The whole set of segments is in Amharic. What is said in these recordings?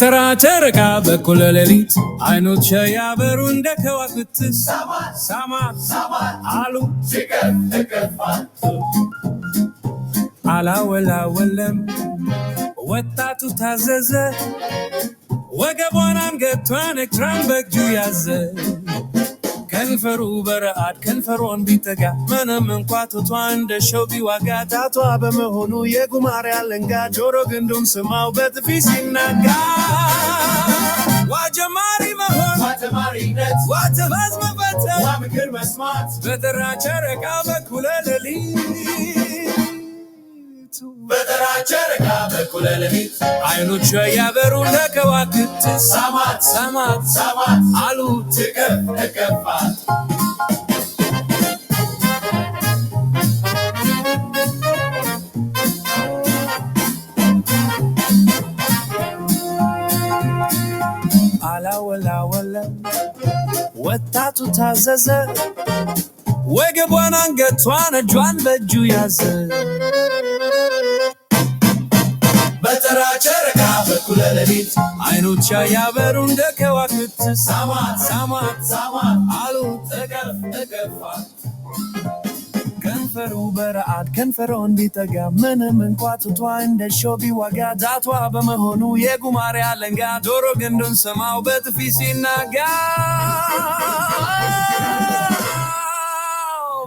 በተራ ጨረቃ በኩለ ሌሊት አይኖች ያበሩ እንደ ከዋክብት ሳማት አሉ አላወላወለም ወጣቱ ታዘዘ ወገቧን አንገቷን ኤክትራን በእጁ ያዘ ከንፈሩ በረአድ ከንፈሯን ቢጠጋ ምንም እንኳ ጡቷ እንደ ሸው ቢዋጋ ጣቷ በመሆኑ የጉማሬ አለንጋ ጆሮ ግንዱን ስማው በጥፊ ሲናጋ ዋጀማሪ መሆን ዋተማሪነት ዋተባዝ መፈተን ዋምክር መስማት በተራ ጨረቃ በኩለ ሌሊት በተራ ጨረቃ በኩለ ሌሊት አይኖቿ ያበሩ ለከዋክብት ሳማት አሉ ተከፋት አላወላወለም ወጣቱ ታዘዘ ወገቧን አንገቷን እጇን በእጁ ያዘ በተራ ጨረቃ በኩለ ሌሊት አይኖቿ ያበሩ እንደ ከዋክብት ሳማት አሉ ተከፋት ከንፈሩ በረአድ ከንፈሯን ቢጠጋ ምንም እንኳ ጡቷ እንደ ሾህ ቢዋጋ ጣቷ በመሆኑ የጉማሬ አለንጋ ጆሮ ግንዱን ስማው በጥፊ ሲናጋ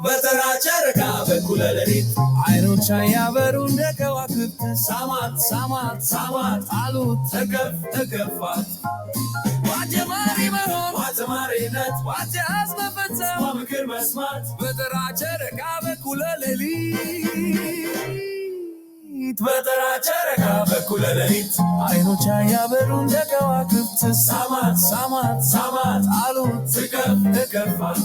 በተራ ጨረቃ በኩለ ሌሊት አይኖቿ ያበሩ እንደ ከዋክብት ሳማት አሉ ተከፋት ዋጀማሪ መሆን ዋተማሪነት ዋጃዝ መፈጸም ዋምክር መስማት በተራ ጨረቃ በኩለ ሌሊት በተራ ጨረቃ በኩለ ሌሊት አይኖቿ ያበሩ እንደ ከዋክብት ሳማት አሉ ተከፋት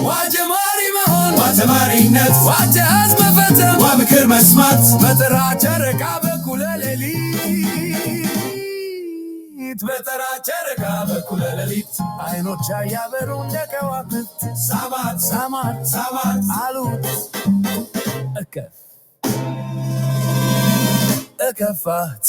ዋጀማሪ መሆን ዋተማሪነት ዋጃዝ መፈተን ዋምክር መስማት በተራ ጨረቃ በኩለ ሌሊት በተራ ጨረቃ በኩለ ሌሊት አይኖቿ ያበሩ እንደ ከዋክብት ሳማት አሉ እከፋት